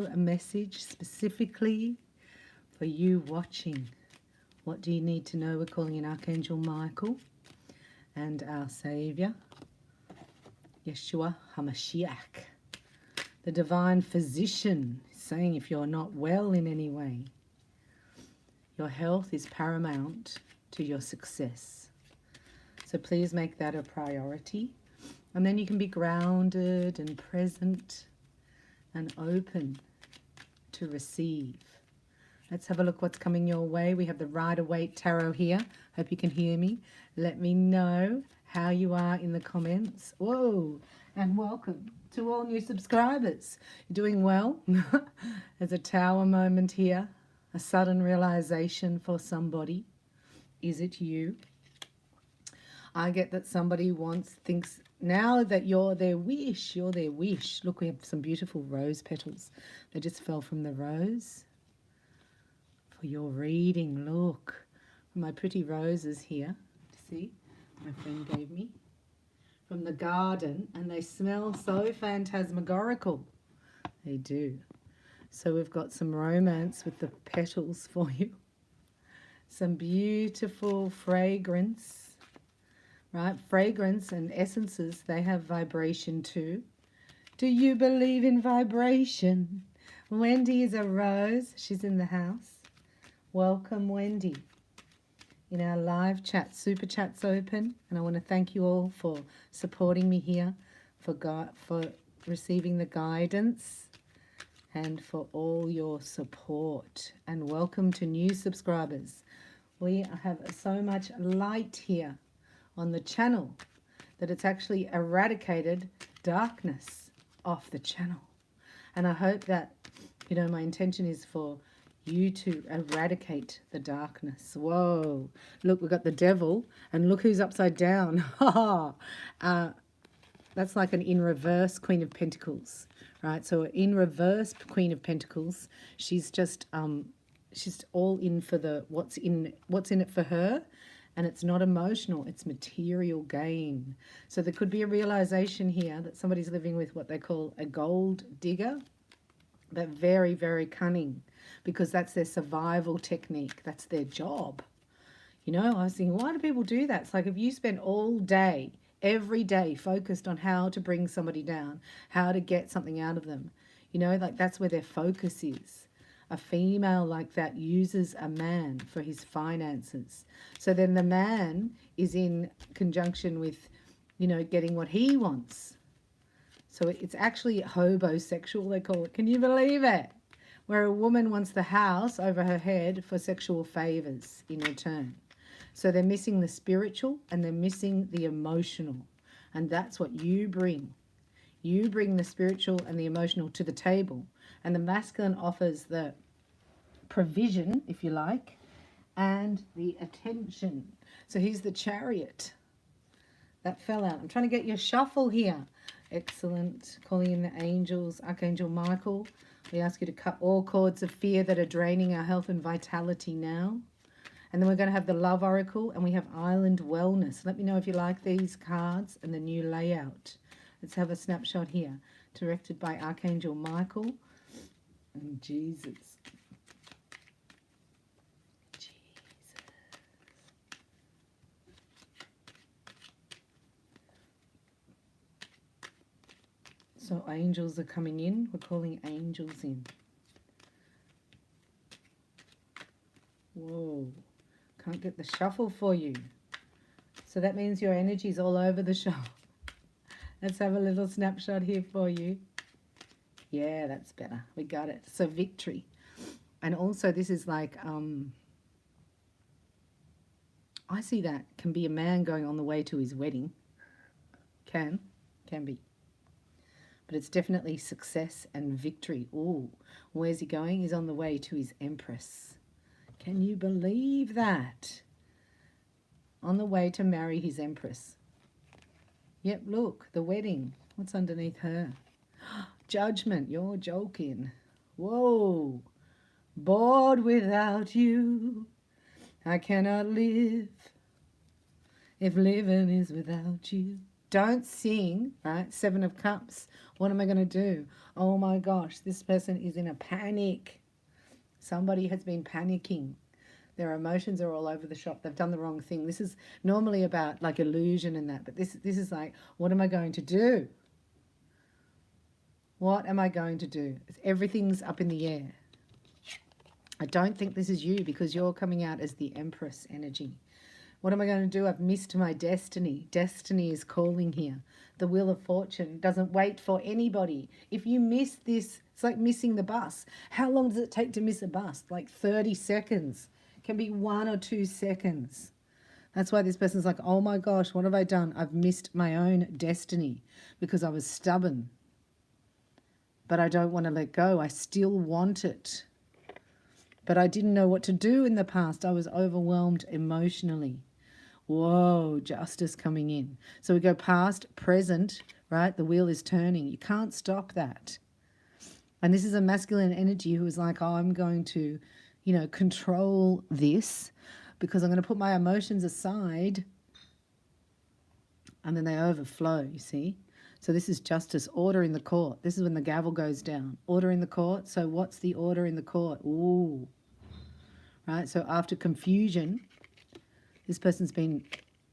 A message specifically for you watching. What do you need to know? We're calling in Archangel Michael and our Savior, Yeshua HaMashiach, the divine physician, saying if you're not well in any way, your health is paramount to your success. So please make that a priority. And then you can be grounded and present and open to receive. Let's have a look what's coming your way. We have the Rider-Waite Tarot here. Hope you can hear me. Let me know how you are in the comments. Whoa, and welcome to all new subscribers. You're doing well. There's a tower moment here, a sudden realization for somebody. Is it you? I get that somebody thinks now that you're their wish, you're their wish. Look, we have some beautiful rose petals. They just fell from the rose. For your reading, look. My pretty roses here, see, my friend gave me. From the garden, and they smell so phantasmagorical. They do. So we've got some romance with the petals for you. Some beautiful fragrance. Right, fragrance and essences, they have vibration too. Do you believe in vibration? Wendy is a rose. She's in the house. Welcome, Wendy. In our live chat, Super Chat's open, and I want to thank you all for supporting me here, for receiving the guidance, and for all your support. And welcome to new subscribers. We have so much light here on the channel that it's actually eradicated darkness off the channel. And I hope that, you know, my intention is for you to eradicate the darkness. Whoa, look, we've got the devil, and look who's upside down. That's like an in reverse Queen of Pentacles, right? So in reverse Queen of Pentacles, she's just she's all in for the what's in it for her. And it's not emotional, it's material gain. So there could be a realization here that somebody's living with what they call a gold digger, but very, very cunning, because that's their survival technique. That's their job. You know, I was thinking, why do people do that? It's like if you spend all day, every day, focused on how to bring somebody down, how to get something out of them, you know, like that's where their focus is. A female like that uses a man for his finances. So then the man is in conjunction with, you know, getting what he wants. So it's actually hobosexual, they call it. Can you believe it? Where a woman wants the house over her head for sexual favors in return. So they're missing the spiritual and they're missing the emotional. And that's what you bring. You bring the spiritual and the emotional to the table. And the masculine offers the provision, if you like, and the attention. So here's the Chariot. That fell out. I'm trying to get your shuffle here. Excellent. Calling in the angels. Archangel Michael, we ask you to cut all cords of fear that are draining our health and vitality now. And then we're going to have the Love Oracle, and we have Island Wellness. Let me know if you like these cards and the new layout. Let's have a snapshot here. Directed by Archangel Michael. And Jesus. So angels are coming in. We're calling angels in. Whoa. Can't get the shuffle for you. So that means your energy's all over the show. Let's have a little snapshot here for you. Yeah, that's better. We got it. So victory. And also this is like, I see that can be a man going on the way to his wedding. Can be. But it's definitely success and victory. Ooh, where's he going? He's on the way to his Empress. Can you believe that? On the way to marry his Empress. Yep, look, the wedding. What's underneath her? Judgment, you're joking. Whoa. Bored without you. I cannot live if living is without you. Don't sing, right? Seven of Cups. What am I going to do? Oh my gosh, this person is in a panic. Somebody has been panicking. Their emotions are all over the shop. They've done the wrong thing. This is normally about like illusion and that, but this is like, what am I going to do? What am I going to do? Everything's up in the air. I don't think this is you because you're coming out as the Empress energy. What am I going to do? I've missed my destiny. Destiny is calling here. The Wheel of Fortune doesn't wait for anybody. If you miss this, it's like missing the bus. How long does it take to miss a bus? Like 30 seconds. It can be 1 or 2 seconds. That's why this person's like, oh my gosh, what have I done? I've missed my own destiny because I was stubborn. But I don't want to let go. I still want it. But I didn't know what to do in the past. I was overwhelmed emotionally. Whoa, justice coming in. So we go past, present, right? The wheel is turning. You can't stop that. And this is a masculine energy who is like, oh, I'm going to, you know, control this because I'm going to put my emotions aside. And then they overflow, you see. So this is justice, order in the court. This is when the gavel goes down. Order in the court. So what's the order in the court? Ooh. Right? So after confusion, this person's been,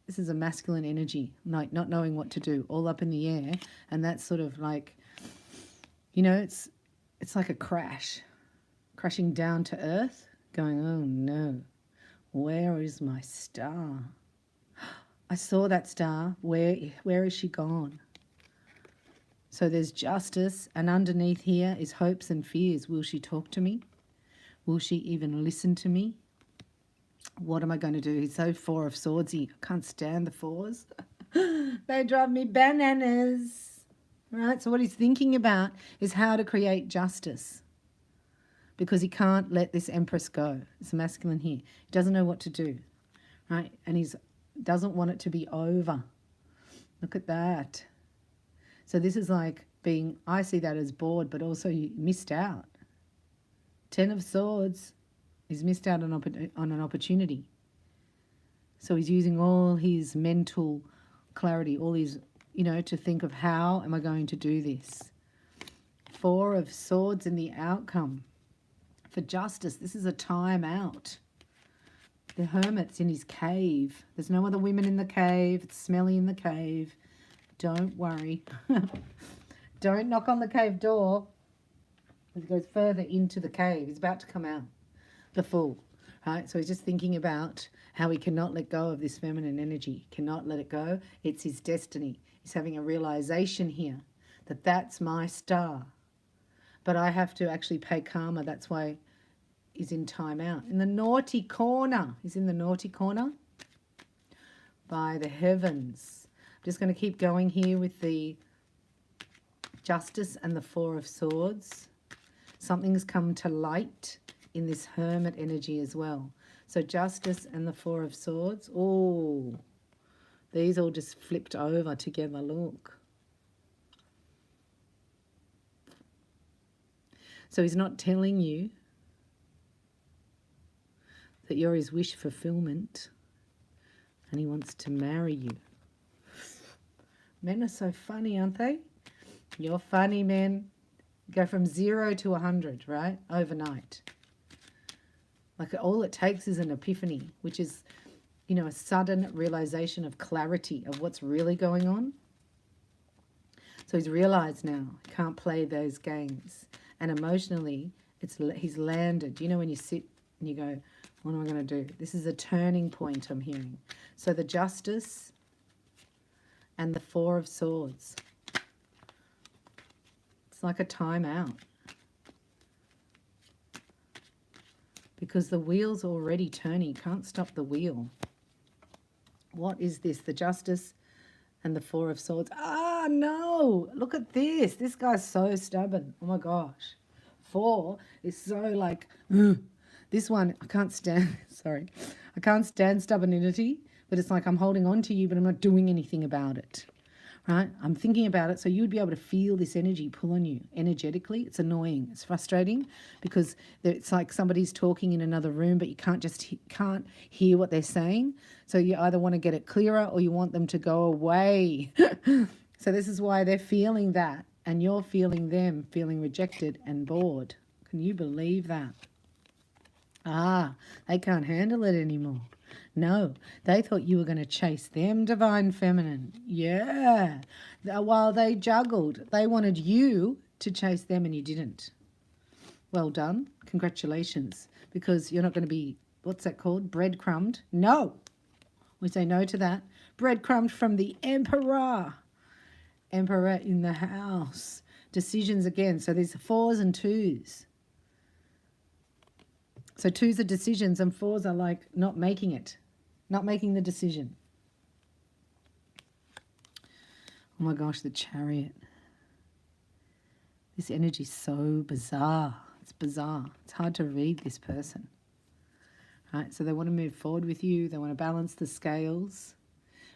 this is a masculine energy, like not knowing what to do, all up in the air. And that's sort of like, you know, it's like a crash, crashing down to earth, going, oh no, where is my star? I saw that star. Where is she gone? So there's justice, and underneath here is hopes and fears. Will she talk to me? Will she even listen to me? What am I going to do? He's so Four of Swordsy. I can't stand the fours. They drive me bananas. Right? So what he's thinking about is how to create justice because he can't let this Empress go. It's masculine here. He doesn't know what to do. Right? And he doesn't want it to be over. Look at that. So this is like being, I see that as bored, but also you missed out. 10 of Swords, he's missed out on an opportunity. So he's using all his mental clarity, all his, you know, to think of how am I going to do this. 4 of Swords in the outcome. For justice, this is a time out. The Hermit's in his cave. There's no other women in the cave. It's smelly in the cave. Don't worry. Don't knock on the cave door. He goes further into the cave. He's about to come out. The Fool. Right? So he's just thinking about how he cannot let go of this feminine energy. Cannot let it go. It's his destiny. He's having a realization here that that's my star. But I have to actually pay karma. That's why he's in time out. In the naughty corner. He's in the naughty corner by the heavens. Just going to keep going here with the Justice and the 4 of Swords. Something's come to light in this Hermit energy as well. So Justice and the 4 of Swords. Oh, these all just flipped over together. Look. So he's not telling you that you're his wish fulfillment and he wants to marry you. Men are so funny, aren't they? You're funny, men. Go from 0 to 100, right? Overnight. Like all it takes is an epiphany, which is, you know, a sudden realization of clarity of what's really going on. So he's realized now he can't play those games. And emotionally, he's landed. You know when you sit and you go, what am I going to do? This is a turning point I'm hearing. So the Justice and the 4 of Swords. It's like a time out. Because the wheel's already turning. You can't stop the wheel. What is this? The Justice and the 4 of Swords. Ah, no. Look at this. This guy's so stubborn. Oh, my gosh. 4 is so like, ugh. This one, I can't stand, sorry. I can't stand stubbornity. But it's like I'm holding on to you, but I'm not doing anything about it. right? I'm thinking about it, so you would be able to feel this energy pull on you energetically. It's annoying. It's frustrating because it's like somebody's talking in another room, but you can't hear what they're saying. So you either want to get it clearer or you want them to go away. So this is why they're feeling that, and you're feeling them feeling rejected and bored. Can you believe that? Ah, they can't handle it anymore. No, they thought you were going to chase them, divine feminine. Yeah. While they juggled, they wanted you to chase them and you didn't. Well done. Congratulations. Because you're not going to be, what's that called? Breadcrumbed? No. We say no to that. Breadcrumbed from the Emperor. Emperor in the house. Decisions again. So there's 4s and 2s. So 2s are decisions and 4s are like not making it. Not making the decision. Oh my gosh, the Chariot. This energy is so bizarre. It's bizarre. It's hard to read this person. Right, so they want to move forward with you. They want to balance the scales.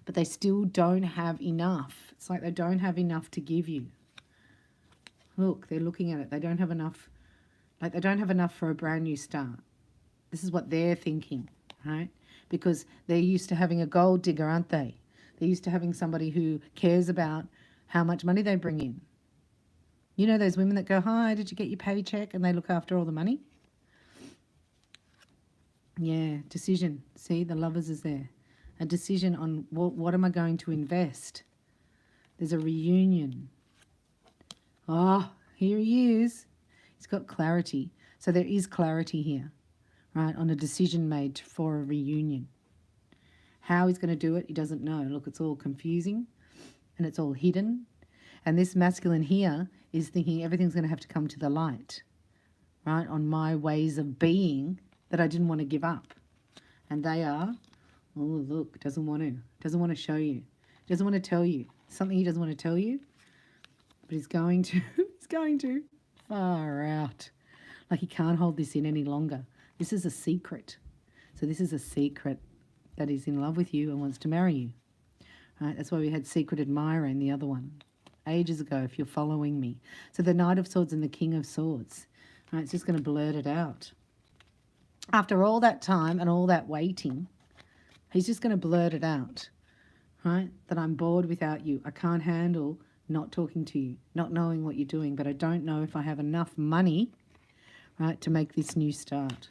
But they still don't have enough. It's like they don't have enough to give you. Look, they're looking at it. They don't have enough. Like they don't have enough for a brand new start. This is what they're thinking, right? Because they're used to having a gold digger, aren't they? They're used to having somebody who cares about how much money they bring in. You know those women that go, hi, did you get your paycheck? And they look after all the money. Yeah, decision. See, the Lovers is there. A decision on what am I going to invest? There's a reunion. Oh, here he is. He's got clarity. So there is clarity here, right, on a decision made for a reunion. How he's going to do it, he doesn't know. Look, it's all confusing and it's all hidden. And this masculine here is thinking everything's going to have to come to the light, right, on my ways of being that I didn't want to give up. And they are, oh, look, doesn't want to show you, doesn't want to tell you. Something he doesn't want to tell you, but he's going to, he's going to. Far out. Like he can't hold this in any longer. This is a secret. So this is a secret that he's in love with you and wants to marry you. Right? That's why we had Secret Admirer in the other one ages ago, if you're following me. So the Knight of Swords and the King of Swords. Right? It's just going to blurt it out. After all that time and all that waiting, he's just going to blurt it out. Right? That I'm bored without you. I can't handle not talking to you, not knowing what you're doing, but I don't know if I have enough money, right, to make this new start.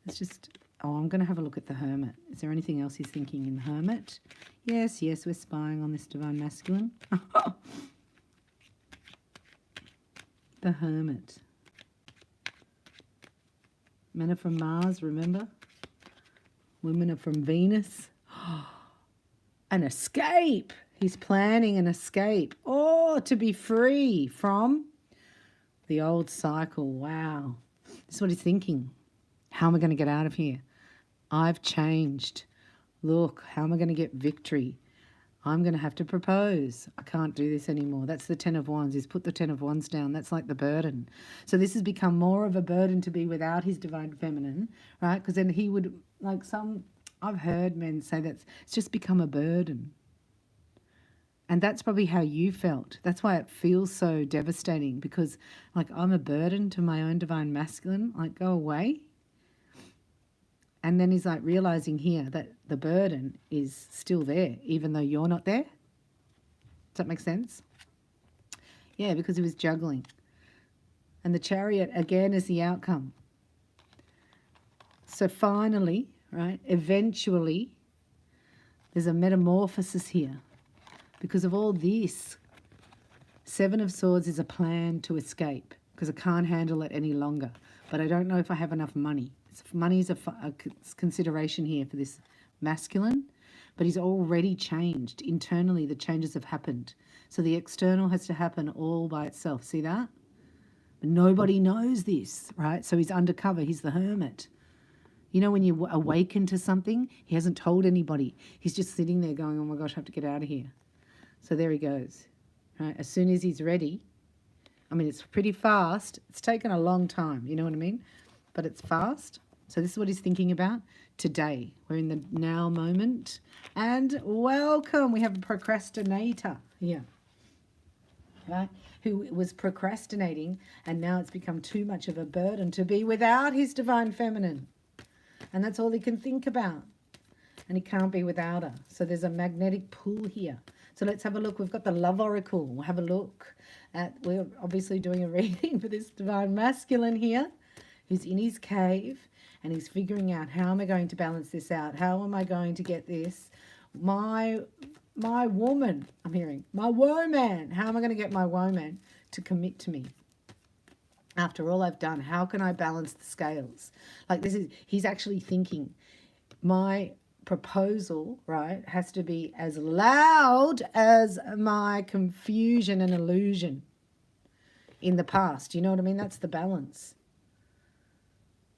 It's just, oh, I'm going to have a look at the Hermit. Is there anything else he's thinking in the Hermit? Yes, yes, we're spying on this divine masculine. The Hermit. Men are from Mars, remember? Women are from Venus. An escape. He's planning an escape. Oh, to be free from the old cycle. Wow. This is what he's thinking. How am I going to get out of here? I've changed. Look, how am I going to get victory? I'm going to have to propose. I can't do this anymore. That's the 10 of Wands. He's put the 10 of Wands down. That's like the burden. So this has become more of a burden to be without his divine feminine, right? Because then he would, like I've heard men say that it's just become a burden. And that's probably how you felt. That's why it feels so devastating, because like I'm a burden to my own divine masculine, like go away. And then he's like realizing here that the burden is still there, even though you're not there. Does that make sense? Yeah, because he was juggling. And the Chariot again is the outcome. So finally, right, eventually, there's a metamorphosis here. Because of all this, 7 of Swords is a plan to escape because I can't handle it any longer. But I don't know if I have enough money. Money is a consideration here for this masculine, but he's already changed. Internally, the changes have happened. So the external has to happen all by itself. See that? But nobody knows this, right? So he's undercover. He's the Hermit. You know when you awaken to something, he hasn't told anybody. He's just sitting there going, oh my gosh, I have to get out of here. So there he goes. Right? As soon as he's ready, I mean, it's pretty fast. It's taken a long time, you know what I mean? But it's fast. As So this is what he's thinking about today. We're in the now moment. And welcome. We have a procrastinator here, right? Who was procrastinating, and now it's become too much of a burden to be without his divine feminine. And that's all he can think about. And he can't be without her. So there's a magnetic pull here. So let's have a look. We've got the love oracle. We'll have a look at, we're obviously doing a reading for this divine masculine here, who's in his cave, and he's figuring out, how am I going to balance this out? How am I going to get this? My woman, I'm hearing, my woman. How am I going to get my woman to commit to me? After all I've done, how can I balance the scales? Like this is, he's actually thinking, my proposal, right, has to be as loud as my confusion and illusion in the past. You know what I mean? That's the balance.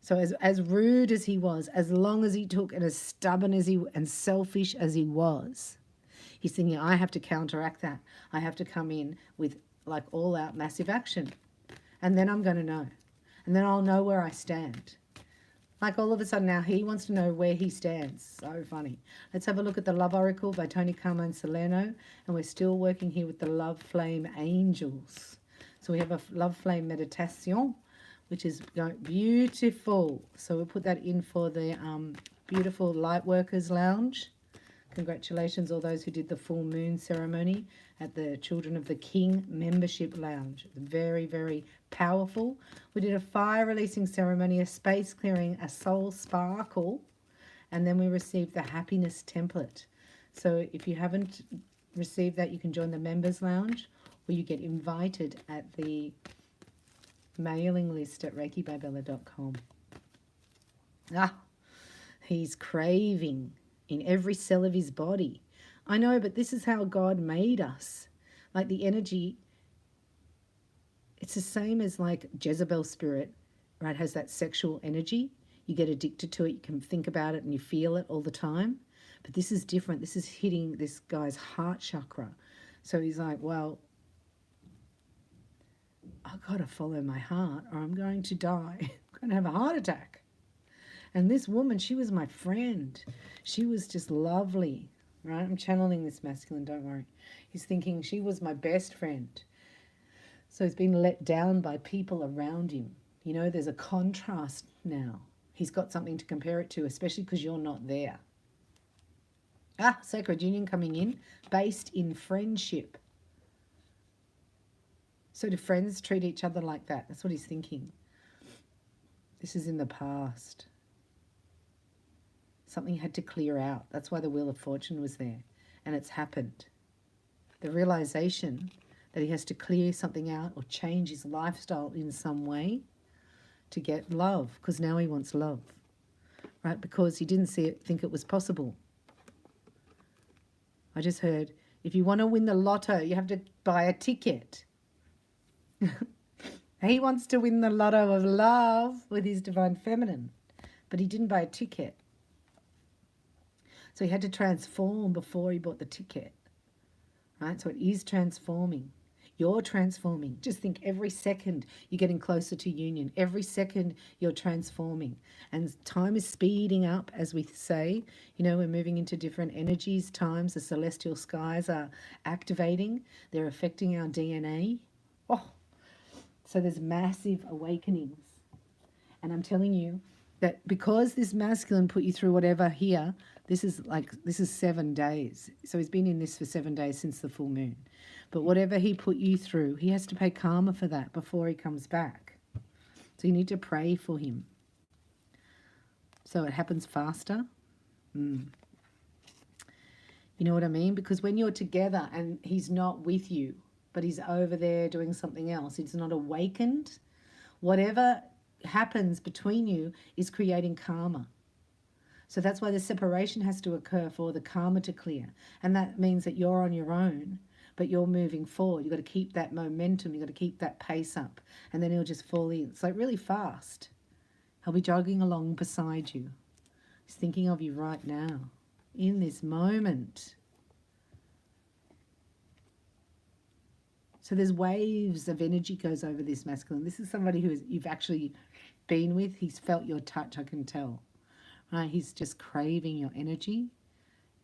So as rude as he was, as long as he took, and as stubborn as he, and selfish as he was, he's thinking, I have to counteract that. I have to come in with like all out massive action. And then I'm going to know. And then I'll know where I stand. Like all of a sudden now he wants to know where he stands. So funny. Let's have a look at the Love Oracle by Tony Carmine Salerno. And we're still working here with the Love Flame Angels. So we have a Love Flame Meditation, which is beautiful. So we'll put that in for the beautiful Lightworkers Lounge. Congratulations all those who did the full moon ceremony at the Children of the King membership lounge. Very, very powerful. We did a fire releasing ceremony, a space clearing, a soul sparkle, and then we received the happiness template. So if you haven't received that, you can join the members lounge, or you get invited at the mailing list at reikibybella.com. He's craving in every cell of his body. I know, but this is how God made us. Like the energy, it's the same as like Jezebel spirit, right? Has that sexual energy. You get addicted to it. You can think about it and you feel it all the time. But this is different. This is hitting this guy's heart chakra. So he's like, well, I've got to follow my heart or I'm going to die. I'm going to have a heart attack. And this woman, she was my friend. She was just lovely, right? I'm channeling this masculine, don't worry. He's thinking she was my best friend. So he's been let down by people around him. You know, there's a contrast now. He's got something to compare it to, especially because you're not there. Sacred union coming in, based in friendship. So do friends treat each other like that? That's what he's thinking. This is in the past. Something had to clear out. That's why the Wheel of Fortune was there. And it's happened. The realization that he has to clear something out or change his lifestyle in some way to get love. Because now he wants love. Right? Because he didn't think it was possible. I just heard, if you want to win the lotto, you have to buy a ticket. He wants to win the lotto of love with his divine feminine. But he didn't buy a ticket. So he had to transform before he bought the ticket, right? So it is transforming. You're transforming. Just think every second you're getting closer to union. Every second you're transforming. And time is speeding up, as we say. You know, we're moving into different energies, times. The celestial skies are activating. They're affecting our DNA. So there's massive awakenings. And I'm telling you that because this masculine put you through whatever here, this is 7 days. So he's been in this for 7 days since the full moon. But whatever he put you through, he has to pay karma for that before he comes back. So you need to pray for him. So it happens faster. You know what I mean? Because when you're together and he's not with you, but he's over there doing something else, he's not awakened, whatever happens between you is creating karma. So that's why the separation has to occur for the karma to clear. And that means that you're on your own, but you're moving forward. You've got to keep that momentum. You've got to keep that pace up. And then he'll just fall in. It's like really fast. He'll be jogging along beside you. He's thinking of you right now, in this moment. So there's waves of energy goes over this masculine. This is somebody you've actually been with. He's felt your touch, I can tell. Right? He's just craving your energy,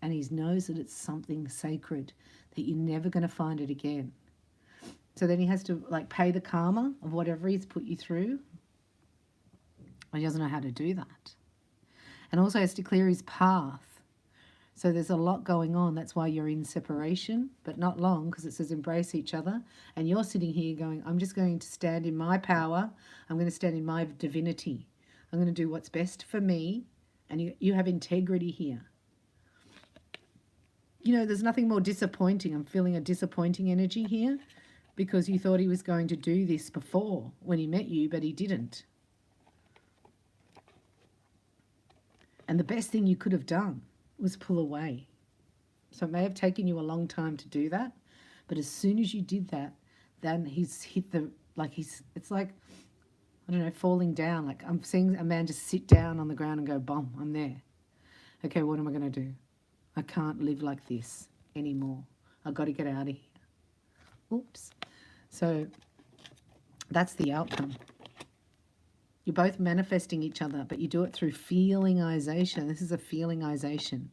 and he knows that it's something sacred, that you're never going to find it again. So then he has to like pay the karma of whatever he's put you through. He doesn't know how to do that. And also has to clear his path. So there's a lot going on. That's why you're in separation, but not long, because it says embrace each other. And you're sitting here going, I'm just going to stand in my power. I'm going to stand in my divinity. I'm going to do what's best for me. And you have integrity here. You know, there's nothing more disappointing. I'm feeling a disappointing energy here, because you thought he was going to do this before when he met you, but he didn't. And the best thing you could have done was pull away. So it may have taken you a long time to do that, but as soon as you did that, then he's hit it's like, I don't know, falling down. Like I'm seeing a man just sit down on the ground and go, boom, I'm there. Okay, what am I going to do? I can't live like this anymore. I've got to get out of here. Oops. So that's the outcome. You're both manifesting each other, but you do it through feelingization. This is a feelingization.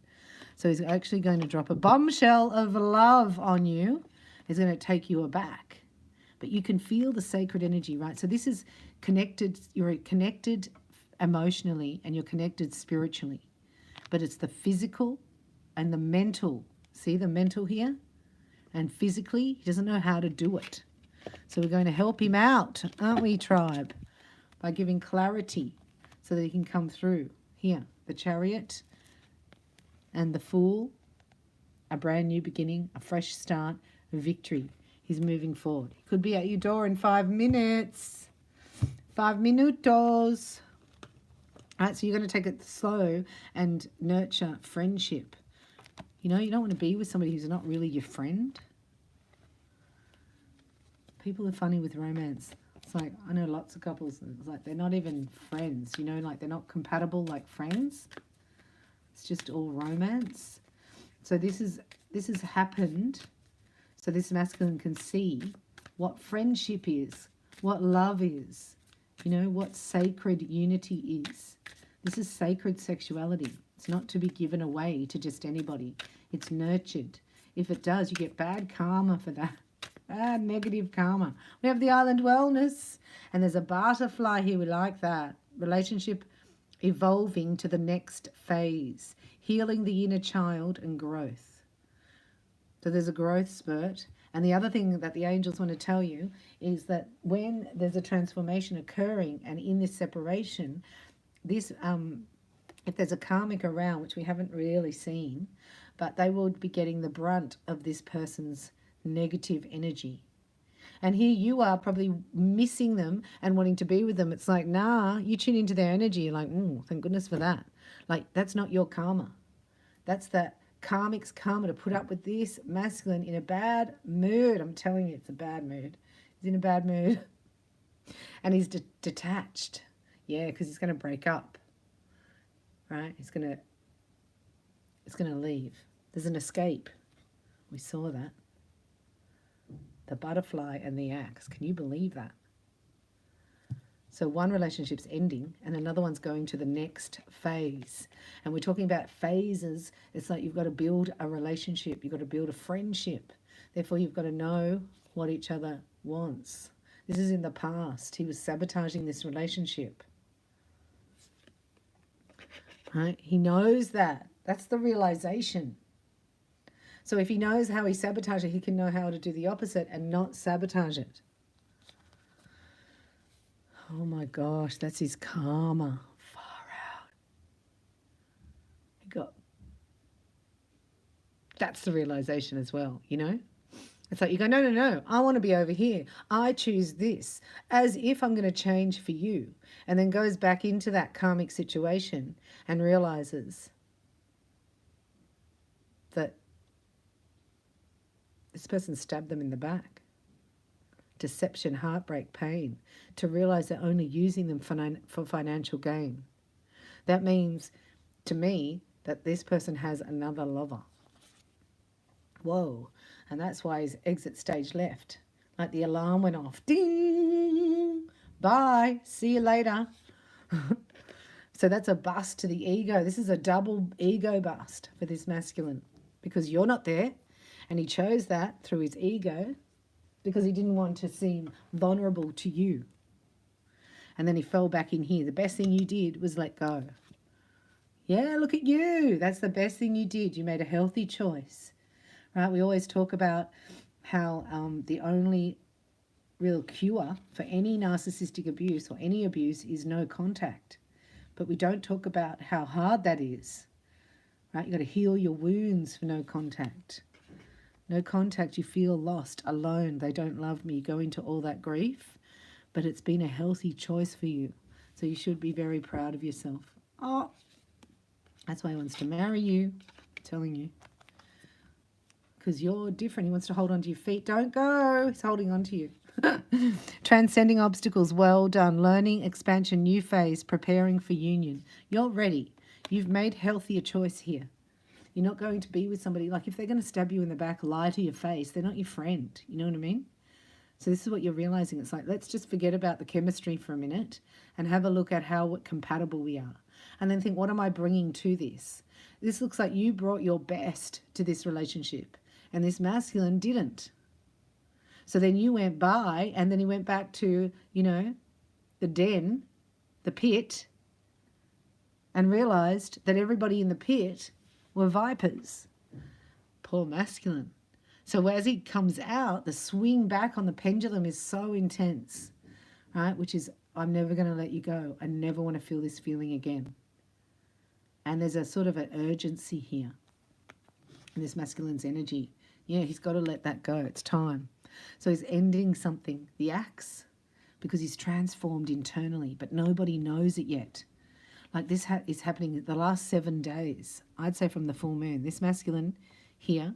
So he's actually going to drop a bombshell of love on you. He's going to take you aback. But you can feel the sacred energy, right? So this is connected. You're connected emotionally and you're connected spiritually. But it's the physical and the mental. See the mental here? And physically, he doesn't know how to do it. So we're going to help him out, aren't we, tribe? By giving clarity so that he can come through. Here, the Chariot and the Fool, a brand new beginning, a fresh start, a victory. He's moving forward. He could be at your door in 5 minutes. 5 minutos. All right, so you're going to take it slow and nurture friendship. You know, you don't want to be with somebody who's not really your friend. People are funny with romance. It's like, I know lots of couples, it's like they're not even friends, you know, like they're not compatible like friends. It's just all romance. So this has happened. So this masculine can see what friendship is, what love is, you know, what sacred unity is. This is sacred sexuality. It's not to be given away to just anybody. It's nurtured. If it does, you get bad karma for that. Bad negative karma. We have the island wellness, and there's a butterfly here. We like that. Relationship evolving to the next phase, healing the inner child and growth. So there's a growth spurt. And the other thing that the angels want to tell you is that when there's a transformation occurring and in this separation, this if there's a karmic around, which we haven't really seen, but they will be getting the brunt of this person's negative energy. And here you are probably missing them and wanting to be with them. It's like, nah, you tune into their energy. You're like, thank goodness for that. Like, that's not your karma. That's the karmic's karma to put up with this masculine in a bad mood. I'm telling you, it's a bad mood. He's in a bad mood. And he's detached. Yeah, because he's going to break up. Right? It's going to leave. There's an escape. We saw that. The butterfly and the axe. Can you believe that? So one relationship's ending and another one's going to the next phase. And we're talking about phases. It's like you've got to build a relationship. You've got to build a friendship. Therefore, you've got to know what each other wants. This is in the past. He was sabotaging this relationship. Right? He knows that. That's the realization. So if he knows how he sabotaged it, he can know how to do the opposite and not sabotage it. Oh my gosh, that's his karma. Far out. That's the realization as well, you know? It's like you go, no, I want to be over here. I choose this, as if I'm going to change for you. And then goes back into that karmic situation and realizes that this person stabbed them in the back. Deception, heartbreak, pain, to realize they're only using them for financial gain. That means, to me, that this person has another lover. Whoa. And that's why his exit stage left. Like the alarm went off. Ding! Bye. See you later. So that's a bust to the ego. This is a double ego bust for this masculine because you're not there. And he chose that through his ego because he didn't want to seem vulnerable to you. And then he fell back in here. The best thing you did was let go. Yeah, look at you. That's the best thing you did. You made a healthy choice, right? We always talk about how the only real cure for any narcissistic abuse or any abuse is no contact. But we don't talk about how hard that is, right? You've got to heal your wounds for no contact. No contact, you feel lost, alone, they don't love me, you go into all that grief, but it's been a healthy choice for you. So you should be very proud of yourself. Oh, that's why he wants to marry you, I'm telling you. Because you're different. He wants to hold on to your feet. Don't go. He's holding on to you. Transcending obstacles. Well done. Learning, expansion, new phase, preparing for union. You're ready. You've made healthier choice here. You're not going to be with somebody, like if they're going to stab you in the back, lie to your face, they're not your friend. You know what I mean? So this is what you're realizing. It's like, let's just forget about the chemistry for a minute and have a look at how compatible we are. And then think, what am I bringing to this? This looks like you brought your best to this relationship and this masculine didn't. So then you went by and then he went back to, you know, the den, the pit, and realized that everybody in the pit were vipers. Poor masculine. So as he comes out, the swing back on the pendulum is so intense, right? Which is, I'm never going to let you go. I never want to feel this feeling again. And there's a sort of an urgency here in this masculine's energy. Yeah, he's got to let that go. It's time. So he's ending something, the axe, because he's transformed internally, but nobody knows it yet. Like this is happening the last 7 days, I'd say from the full moon. This masculine here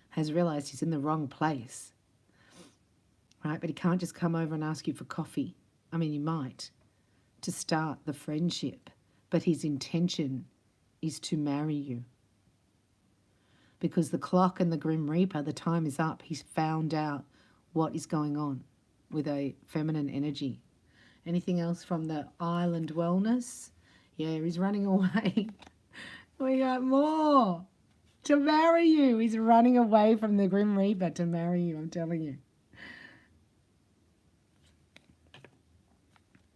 has realized he's in the wrong place, right? But he can't just come over and ask you for coffee. I mean, he might to start the friendship, but his intention is to marry you. Because the clock and the Grim Reaper, the time is up. He's found out what is going on with a feminine energy. Anything else from the island wellness? Yeah, he's running away. We got more. To marry you. He's running away from the Grim Reaper to marry you, I'm telling you.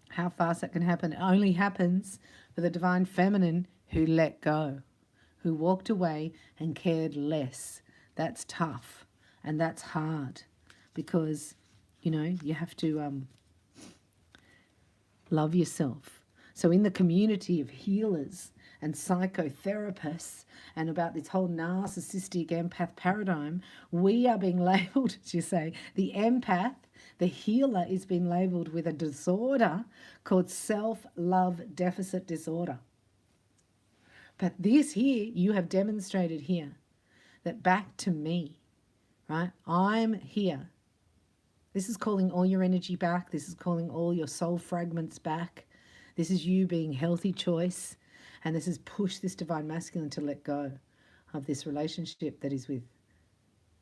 How fast that can happen. It only happens for the divine feminine who let go, who walked away and cared less. That's tough and that's hard because, you know, you have to love yourself. So in the community of healers and psychotherapists and about this whole narcissistic empath paradigm, we are being labelled, as you say, the empath, the healer is being labelled with a disorder called self-love deficit disorder. But this here, you have demonstrated here, that back to me, right? I'm here. This is calling all your energy back. This is calling all your soul fragments back. This is you being healthy choice. And this has pushed this divine masculine to let go of this relationship that he's with.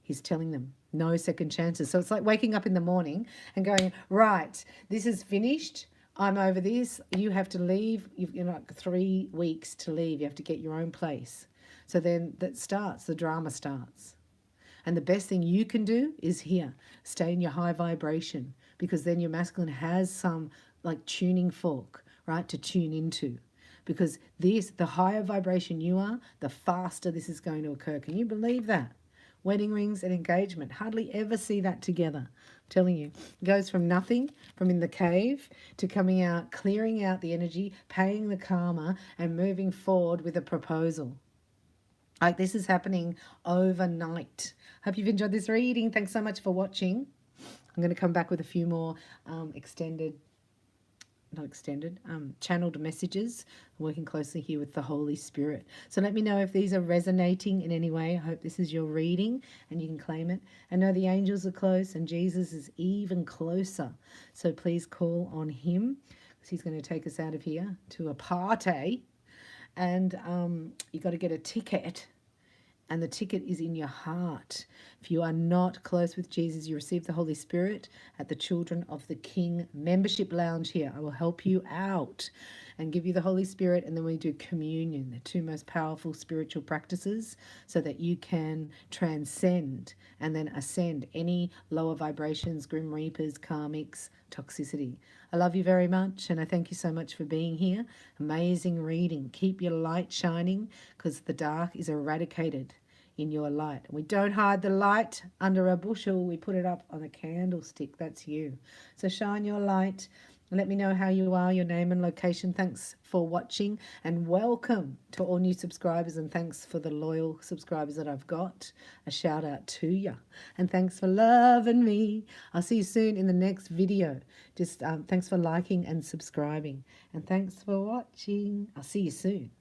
He's telling them no second chances. So it's like waking up in the morning and going, right, this is finished. I'm over this. You have to leave. You've like 3 weeks to leave. You have to get your own place. So then that starts, the drama starts. And the best thing you can do is here, stay in your high vibration, because then your masculine has some like tuning fork, right, to tune into. Because this, the higher vibration you are, the faster this is going to occur. Can you believe that? Wedding rings and engagement, hardly ever see that together. I'm telling you, it goes from nothing, from in the cave, to coming out, clearing out the energy, paying the karma, and moving forward with a proposal. Like this is happening overnight. Hope you've enjoyed this reading. Thanks so much for watching. I'm going to come back with a few more channeled messages. I'm working closely here with the Holy Spirit. So let me know if these are resonating in any way. I hope this is your reading and you can claim it. I know the angels are close and Jesus is even closer. So please call on him because he's going to take us out of here to a party. And you got to get a ticket and the ticket is in your heart. If you are not close with Jesus, you receive the Holy Spirit at the Children of the King membership lounge here. I will help you out and give you the Holy Spirit, and then we do communion, the two most powerful spiritual practices, so that you can transcend and then ascend any lower vibrations, grim reapers, karmics, toxicity. I love you very much, and I thank you so much for being here. Amazing reading. Keep your light shining, because the dark is eradicated in your light. We don't hide the light under a bushel. We put it up on a candlestick. That's you. So shine your light. Let me know how you are, your name and location. Thanks for watching, and welcome to all new subscribers, and thanks for the loyal subscribers that I've got. A shout out to you, and thanks for loving me. I'll see you soon in the next video. Just thanks for liking and subscribing, and thanks for watching. I'll see you soon.